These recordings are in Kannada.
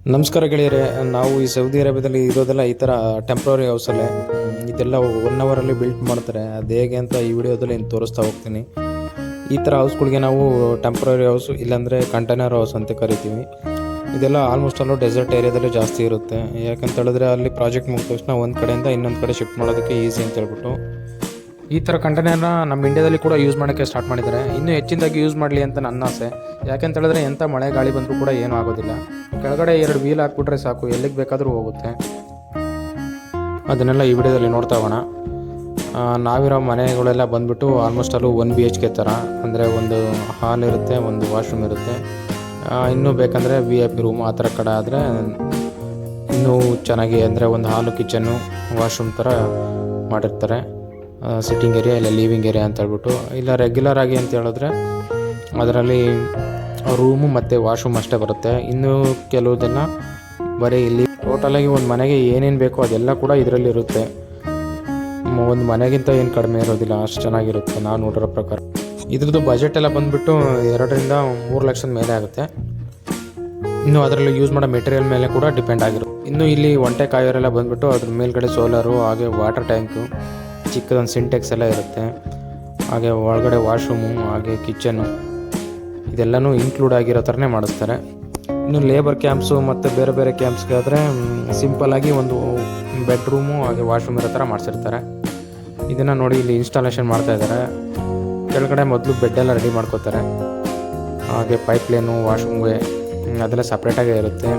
ನಮಸ್ಕಾರ ಗೆಳೆಯರೆ. ನಾವು ಈ ಸೌದಿ ಅರೇಬಿಯಾದಲ್ಲಿ ಇರೋದೆಲ್ಲ ಈ ಥರ ಟೆಂಪ್ರರಿ ಹೌಸಲ್ಲೇ. ಇದೆಲ್ಲ 1 ಅವರಲ್ಲಿ ಬಿಲ್ಟ್ ಮಾಡ್ತಾರೆ. ಅದು ಹೇಗೆ ಅಂತ ಈ ವಿಡಿಯೋದಲ್ಲಿ ತೋರಿಸ್ತಾ ಹೋಗ್ತೀನಿ. ಈ ಥರ ಹೌಸ್ಗಳಿಗೆ ನಾವು ಟೆಂಪ್ರರಿ ಹೌಸ್ ಇಲ್ಲಾಂದರೆ ಕಂಟೈನರ್ ಹೌಸ್ ಅಂತ ಕರಿತೀವಿ. ಇದೆಲ್ಲ ಆಲ್ಮೋಸ್ಟ್ ಅಲ್ಲೂ ಡೆಸರ್ಟ್ ಏರಿಯಾದಲ್ಲೇ ಜಾಸ್ತಿ ಇರುತ್ತೆ. ಯಾಕಂತ ಹೇಳಿದ್ರೆ ಅಲ್ಲಿ ಪ್ರಾಜೆಕ್ಟ್ ಮುಗಿದ ತಕ್ಷಣ ಒಂದು ಕಡೆಯಿಂದ ಇನ್ನೊಂದು ಕಡೆ ಶಿಫ್ಟ್ ಮಾಡೋದಕ್ಕೆ ಈಸಿ ಅಂತ ಹೇಳ್ಬಿಟ್ಟು ಈ ಥರ ಕಂಟೈನರ್ನ ನಮ್ಮ ಇಂಡಿಯಾದಲ್ಲಿ ಕೂಡ ಯೂಸ್ ಮಾಡೋಕ್ಕೆ ಸ್ಟಾರ್ಟ್ ಮಾಡಿದ್ದಾರೆ. ಇನ್ನೂ ಹೆಚ್ಚಿನದಾಗಿ ಯೂಸ್ ಮಾಡಲಿ ಅಂತ ನನ್ನ ಆಸೆ. ಯಾಕೆಂತ ಹೇಳಿದ್ರೆ ಎಂಥ ಮಳೆ ಗಾಳಿ ಬಂದರೂ ಕೂಡ ಏನೂ ಆಗೋದಿಲ್ಲ. ಕೆಳಗಡೆ 2 ವೀಲ್ ಹಾಕ್ಬಿಟ್ರೆ ಸಾಕು, ಎಲ್ಲಿಗೆ ಬೇಕಾದರೂ ಹೋಗುತ್ತೆ. ಅದನ್ನೆಲ್ಲ ಈ ವಿಡಿಯೋದಲ್ಲಿ ನೋಡ್ತಾ ಹೋಗೋಣ. ನಾವಿರೋ ಮನೆಗಳೆಲ್ಲ ಬಂದುಬಿಟ್ಟು ಆಲ್ಮೋಸ್ಟ್ ಅಲ್ಲೂ 1 BHK ಥರ, ಅಂದರೆ ಒಂದು ಹಾಲ್ ಇರುತ್ತೆ, ಒಂದು ವಾಶ್ರೂಮ್ ಇರುತ್ತೆ. ಇನ್ನೂ ಬೇಕಂದರೆ VIP ರೂಮು ಆ ಥರ ಕಡೆ ಆದರೆ ಇನ್ನೂ ಚೆನ್ನಾಗಿ, ಅಂದರೆ ಒಂದು ಹಾಲು, ಕಿಚನ್ನು, ವಾಶ್ರೂಮ್ ಥರ ಮಾಡಿರ್ತಾರೆ. ಸಿಟ್ಟಿಂಗ್ ಏರಿಯಾ ಇಲ್ಲ ಲಿವಿಂಗ್ ಏರಿಯಾ ಅಂತ ಹೇಳ್ಬಿಟ್ಟು. ಇಲ್ಲ ರೆಗ್ಯುಲರ್ ಆಗಿ ಅಂತ ಹೇಳಿದ್ರೆ ಅದರಲ್ಲಿ ರೂಮು ಮತ್ತು ವಾಶ್ರೂಮ್ ಅಷ್ಟೇ ಬರುತ್ತೆ. ಇನ್ನು ಕೆಲವುದನ್ನ ಬರೀ ಇಲ್ಲಿ ಟೋಟಲಾಗಿ ಒಂದು ಮನೆಗೆ ಏನೇನು ಬೇಕೋ ಅದೆಲ್ಲ ಕೂಡ ಇದರಲ್ಲಿ ಇರುತ್ತೆ. ಒಂದು ಮನೆಗಿಂತ ಏನು ಕಡಿಮೆ ಇರೋದಿಲ್ಲ, ಅಷ್ಟು ಚೆನ್ನಾಗಿರುತ್ತೆ ನಾನು ನೋಡಿರೋ ಪ್ರಕಾರ. ಇದ್ರದ್ದು ಬಜೆಟ್ ಎಲ್ಲ ಬಂದುಬಿಟ್ಟು 2 ರಿಂದ 3 ಲಕ್ಷದ ಮೇಲೆ ಆಗುತ್ತೆ. ಇನ್ನು ಅದರಲ್ಲಿ ಯೂಸ್ ಮಾಡೋ ಮೆಟೀರಿಯಲ್ ಮೇಲೆ ಕೂಡ ಡಿಪೆಂಡ್ ಆಗಿರುತ್ತೆ. ಇನ್ನು ಇಲ್ಲಿ ಒಂಟೆ ಕಾಯೋರೆಲ್ಲ ಬಂದುಬಿಟ್ಟು ಅದ್ರ ಮೇಲ್ಗಡೆ ಸೋಲಾರು, ಹಾಗೆ ವಾಟರ್ ಟ್ಯಾಂಕು, ಚಿಕ್ಕದೊಂದು ಸಿಂಟೆಕ್ಸ್ ಎಲ್ಲ ಇರುತ್ತೆ. ಹಾಗೆ ಒಳಗಡೆ ವಾಶ್ರೂಮು, ಹಾಗೆ ಕಿಚನ್ನು, ಇದೆಲ್ಲನೂ ಇನ್ಕ್ಲೂಡ್ ಆಗಿರೋ ಥರನೇ ಮಾಡಿಸ್ತಾರೆ. ಇನ್ನು ಲೇಬರ್ ಕ್ಯಾಂಪ್ಸು ಮತ್ತು ಬೇರೆ ಬೇರೆ ಕ್ಯಾಂಪ್ಸ್ಗೆ ಆದರೆ ಸಿಂಪಲ್ಲಾಗಿ ಒಂದು ಬೆಡ್ರೂಮು ಹಾಗೆ ವಾಶ್ರೂಮ್ ಇರೋ ಥರ ಮಾಡಿಸಿರ್ತಾರೆ. ಇದನ್ನು ನೋಡಿ ಇಲ್ಲಿ ಇನ್ಸ್ಟಾಲೇಷನ್ ಮಾಡ್ತಾಯಿದ್ದಾರೆ. ಕೆಳಗಡೆ ಮೊದಲು ಬೆಡ್ಡೆಲ್ಲ ರೆಡಿ ಮಾಡ್ಕೋತಾರೆ. ಹಾಗೆ ಪೈಪ್ಲೈನು, ವಾಶ್ರೂಮ್ಗೆ ಅದೆಲ್ಲ ಸಪ್ರೇಟಾಗೇ ಇರುತ್ತೆ.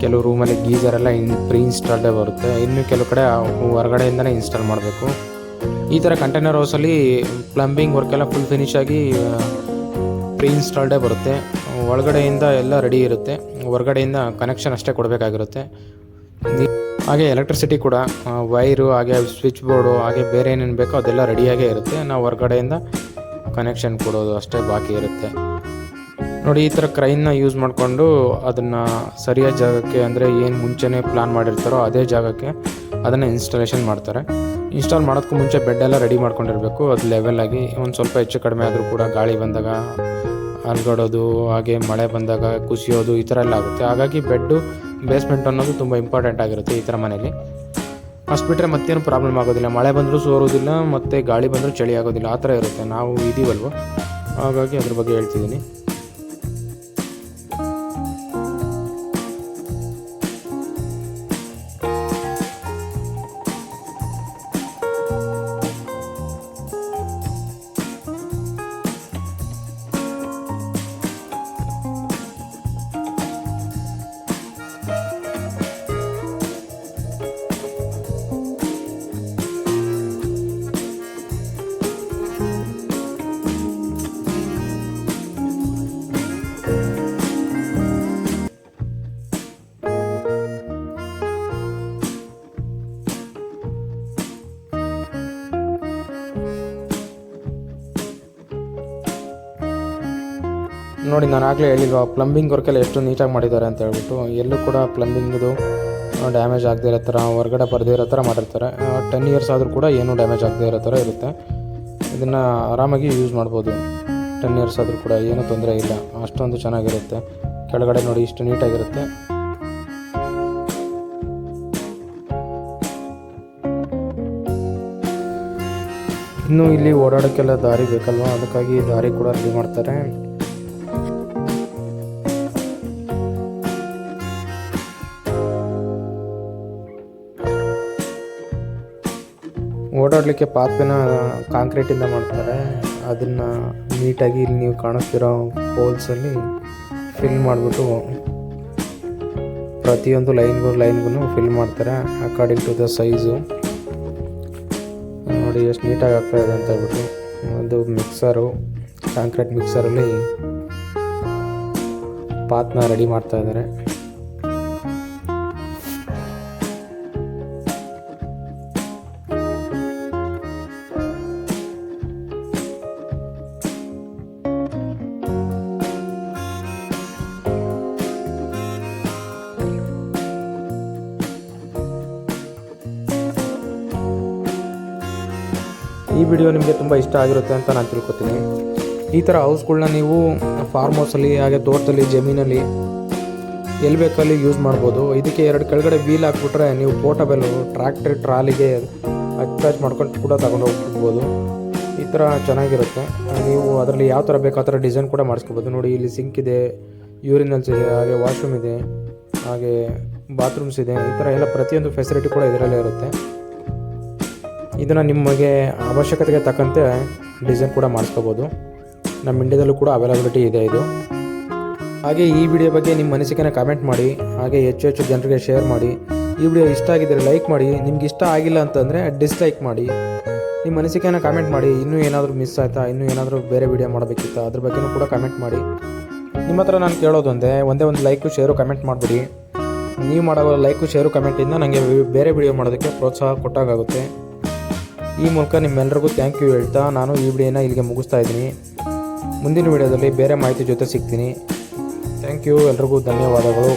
ಕೆಲವು ರೂಮಲ್ಲಿ ಗೀಸರೆಲ್ಲ ಪ್ರೀ ಇನ್ಸ್ಟಾಲ್ಡೇ ಬರುತ್ತೆ. ಇನ್ನು ಕೆಲವು ಕಡೆ ಹೊರಗಡೆಯಿಂದನೇ ಇನ್ಸ್ಟಾಲ್ ಮಾಡಬೇಕು. ಈ ಥರ ಕಂಟೈನರ್ ಹೌಸಲ್ಲಿ ಪ್ಲಂಬಿಂಗ್ ವರ್ಕೆಲ್ಲ ಫುಲ್ ಫಿನಿಶ್ ಆಗಿ ಪ್ರೀ ಇನ್ಸ್ಟಾಲ್ಡೇ ಬರುತ್ತೆ. ಒಳಗಡೆಯಿಂದ ಎಲ್ಲ ರೆಡಿ ಇರುತ್ತೆ, ಹೊರಗಡೆಯಿಂದ ಕನೆಕ್ಷನ್ ಅಷ್ಟೇ ಕೊಡಬೇಕಾಗಿರುತ್ತೆ. ಹಾಗೆ ಎಲೆಕ್ಟ್ರಿಸಿಟಿ ಕೂಡ ವೈರು, ಹಾಗೆ ಸ್ವಿಚ್ ಬೋರ್ಡು, ಹಾಗೆ ಬೇರೆ ಏನೇನು ಬೇಕೋ ಅದೆಲ್ಲ ರೆಡಿಯಾಗೇ ಇರುತ್ತೆ. ನಾವು ಹೊರಗಡೆಯಿಂದ ಕನೆಕ್ಷನ್ ಕೊಡೋದು ಅಷ್ಟೇ ಬಾಕಿ ಇರುತ್ತೆ. ನೋಡಿ, ಈ ಥರ ಕ್ರೈನ್ನ ಯೂಸ್ ಮಾಡಿಕೊಂಡು ಅದನ್ನು ಸರಿಯಾದ ಜಾಗಕ್ಕೆ, ಅಂದರೆ ಏನು ಮುಂಚೆನೇ ಪ್ಲ್ಯಾನ್ ಮಾಡಿರ್ತಾರೋ ಅದೇ ಜಾಗಕ್ಕೆ ಅದನ್ನು ಇನ್ಸ್ಟಾಲೇಷನ್ ಮಾಡ್ತಾರೆ. ಇನ್ಸ್ಟಾಲ್ ಮಾಡೋದಕ್ಕೂ ಮುಂಚೆ ಬೆಡ್ಡೆಲ್ಲ ರೆಡಿ ಮಾಡ್ಕೊಂಡಿರಬೇಕು. ಅದು ಲೆವೆಲಾಗಿ ಒಂದು ಸ್ವಲ್ಪ ಹೆಚ್ಚು ಕಡಿಮೆ ಆದರೂ ಕೂಡ ಗಾಳಿ ಬಂದಾಗ ಅಲ್ಗಾಡೋದು, ಹಾಗೆ ಮಳೆ ಬಂದಾಗ ಕುಸಿಯೋದು, ಈ ಥರ ಎಲ್ಲ ಆಗುತ್ತೆ. ಹಾಗಾಗಿ ಬೆಡ್ಡು, ಬೇಸ್ಮೆಂಟ್ ಅನ್ನೋದು ತುಂಬ ಇಂಪಾರ್ಟೆಂಟ್ ಆಗಿರುತ್ತೆ ಈ ಥರ ಮನೇಲಿ. ಅಷ್ಟು ಬಿಟ್ಟರೆ ಮತ್ತೇನು ಪ್ರಾಬ್ಲಮ್ ಆಗೋದಿಲ್ಲ. ಮಳೆ ಬಂದರೂ ಸೋರೋದಿಲ್ಲ, ಮತ್ತು ಗಾಳಿ ಬಂದರೂ ಚಳಿ ಆಗೋದಿಲ್ಲ, ಆ ಥರ ಇರುತ್ತೆ. ನಾವು ಇದೀವಲ್ವ, ಹಾಗಾಗಿ ಅದ್ರ ಬಗ್ಗೆ ಹೇಳ್ತಿದ್ದೀನಿ. ನೋಡಿ, ನಾನು ಆಗಲೇ ಹೇಳಿಲ್ವಾ, ಪ್ಲಂಬಿಂಗ್ ವರ್ಕೆಲ್ಲ ಎಷ್ಟು ನೀಟಾಗಿ ಮಾಡಿದ್ದಾರೆ ಅಂತ ಹೇಳ್ಬಿಟ್ಟು. ಎಲ್ಲೂ ಕೂಡ ಪ್ಲಂಬಿಂಗ್ದು ಡ್ಯಾಮೇಜ್ ಆಗದೇ ಇರೋ ಥರ, ಹೊರಗಡೆ ಬರದೇ ಇರೋ ಥರ ಮಾಡಿರ್ತಾರೆ. 10 ಇಯರ್ಸ್ ಆದರೂ ಕೂಡ ಏನೂ ಡ್ಯಾಮೇಜ್ ಆಗದೇ ಇರೋ ಥರ ಇರುತ್ತೆ. ಇದನ್ನು ಆರಾಮಾಗಿ ಯೂಸ್ ಮಾಡ್ಬೋದು. 10 ಇಯರ್ಸ್ ಆದರೂ ಕೂಡ ಏನೂ ತೊಂದರೆ ಇಲ್ಲ, ಅಷ್ಟೊಂದು ಚೆನ್ನಾಗಿರುತ್ತೆ. ಕೆಳಗಡೆ ನೋಡಿ ಇಷ್ಟು ನೀಟಾಗಿರುತ್ತೆ. ಇನ್ನು ಇಲ್ಲಿ ಓಡಾಡೋಕ್ಕೆಲ್ಲ ದಾರಿ ಬೇಕಲ್ವ, ಅದಕ್ಕಾಗಿ ದಾರಿ ಕೂಡ ರೆಡಿ ಮಾಡ್ತಾರೆ. ಓಡಾಡಲಿಕ್ಕೆ ಪಾತ್ವೆನ ಕಾಂಕ್ರೀಟಿಂದ ಮಾಡ್ತಾರೆ. ಅದನ್ನು ನೀಟಾಗಿ ಇಲ್ಲಿ ನೀವು ಕಾಣಿಸ್ತಿರೋ ಪೋಲ್ಸಲ್ಲಿ ಫಿಲ್ ಮಾಡಿಬಿಟ್ಟು ಪ್ರತಿಯೊಂದು ಲೈನ್ಗೂ ಫಿಲ್ ಮಾಡ್ತಾರೆ ಅಕಾರ್ಡಿಂಗ್ ಟು ದ ಸೈಜು. ನೋಡಿ ಎಷ್ಟು ನೀಟಾಗಿ ಆಗ್ತಾಯಿದೆ ಅಂತ ಹೇಳ್ಬಿಟ್ಟು. ಅದು ಮಿಕ್ಸರು, ಕಾಂಕ್ರೀಟ್ ಮಿಕ್ಸರಲ್ಲಿ ಪಾತ್ನ ರೆಡಿ ಮಾಡ್ತಾಯಿದ್ದಾರೆ. ಈ ವಿಡಿಯೋ ನಿಮಗೆ ತುಂಬ ಇಷ್ಟ ಆಗಿರುತ್ತೆ ಅಂತ ನಾನು ತಿಳ್ಕೊತೀನಿ. ಈ ಥರ ಹೌಸ್ಗಳನ್ನ ನೀವು ಫಾರ್ಮ್ ಹೌಸಲ್ಲಿ, ಹಾಗೆ ತೋಟದಲ್ಲಿ, ಜಮೀನಲ್ಲಿ ಎಲ್ಲಿ ಬೇಕಲ್ಲಿ ಯೂಸ್ ಮಾಡ್ಬೋದು. ಇದಕ್ಕೆ 2 ಕೆಳಗಡೆ ವೀಲ್ ಹಾಕ್ಬಿಟ್ರೆ ನೀವು ಪೋರ್ಟಬಲ್ಲು ಟ್ರ್ಯಾಕ್ಟರ್ ಟ್ರಾಲಿಗೆ ಅಟ್ಯಾಚ್ ಮಾಡ್ಕೊಂಡು ಕೂಡ ತಗೊಂಡು ಹೋಗ್ಬೋದು. ಈ ಥರ ಚೆನ್ನಾಗಿರುತ್ತೆ. ನೀವು ಅದರಲ್ಲಿ ಯಾವ ಥರ ಬೇಕು ಆ ಥರ ಡಿಸೈನ್ ಕೂಡ ಮಾಡಿಸ್ಕೋಬೋದು. ನೋಡಿ ಇಲ್ಲಿ ಸಿಂಕ್ ಇದೆ, ಯೂರಿನಲ್ಸ್ ಇದೆ, ಹಾಗೆ ವಾಶ್ರೂಮ್ ಇದೆ, ಹಾಗೆ ಬಾತ್ರೂಮ್ಸ್ ಇದೆ. ಈ ಥರ ಎಲ್ಲ ಪ್ರತಿಯೊಂದು ಫೆಸಿಲಿಟಿ ಕೂಡ ಇದರಲ್ಲೇ ಇರುತ್ತೆ. ಇದನ್ನು ನಿಮಗೆ ಅವಶ್ಯಕತೆಗೆ ತಕ್ಕಂತೆ ಡಿಸೈನ್ ಕೂಡ ಮಾಡಿಸ್ಕೋಬೋದು. ನಮ್ಮ ಇಂಡಿಯಾದಲ್ಲೂ ಕೂಡ ಅವೈಲಬಿಲಿಟಿ ಇದೆ ಇದು. ಹಾಗೆ ಈ ವಿಡಿಯೋ ಬಗ್ಗೆ ನಿಮ್ಮ ಅನಿಸಿಕೆನ ಕಾಮೆಂಟ್ ಮಾಡಿ, ಹಾಗೆ ಹೆಚ್ಚು ಜನರಿಗೆ ಶೇರ್ ಮಾಡಿ. ಈ ವಿಡಿಯೋ ಇಷ್ಟ ಆಗಿದ್ದರೆ ಲೈಕ್ ಮಾಡಿ, ನಿಮ್ಗೆ ಇಷ್ಟ ಆಗಿಲ್ಲ ಅಂತಂದರೆ ಡಿಸ್ಲೈಕ್ ಮಾಡಿ. ನಿಮ್ಮ ಅನಿಸಿಕೆನ ಕಾಮೆಂಟ್ ಮಾಡಿ. ಇನ್ನೂ ಏನಾದರೂ ಮಿಸ್ ಆಯಿತಾ, ಇನ್ನೂ ಏನಾದರೂ ಬೇರೆ ವಿಡಿಯೋ ಮಾಡಬೇಕಿತ್ತಾ ಅದ್ರ ಬಗ್ಗೆಯೂ ಕೂಡ ಕಾಮೆಂಟ್ ಮಾಡಿ. ನಿಮ್ಮ ಹತ್ರ ನಾನು ಕೇಳೋದು ಒಂದೇ ಒಂದು ಲೈಕು ಶೇರು ಕಮೆಂಟ್ ಮಾಡಿಬಿಡಿ. ನೀವು ಮಾಡೋ ಲೈಕು ಶೇರು ಕಮೆಂಟಿಂದ ನನಗೆ ಬೇರೆ ವಿಡಿಯೋ ಮಾಡೋದಕ್ಕೆ ಪ್ರೋತ್ಸಾಹ ಕೊಟ್ಟಾಗುತ್ತೆ. ಈ ಮೂಲಕ ನಿಮ್ಮೆಲ್ಲರಿಗೂ ಥ್ಯಾಂಕ್ ಯು ಹೇಳ್ತಾ ನಾನು ಈ ವಿಡಿಯೋನ ಇಲ್ಲಿಗೆ ಮುಗಿಸ್ತಾ ಇದ್ದೀನಿ. ಮುಂದಿನ ವಿಡಿಯೋದಲ್ಲಿ ಬೇರೆ ಮಾಹಿತಿ ಜೊತೆ ಸಿಗ್ತೀನಿ. ಥ್ಯಾಂಕ್ ಯು, ಎಲ್ರಿಗೂ ಧನ್ಯವಾದಗಳು.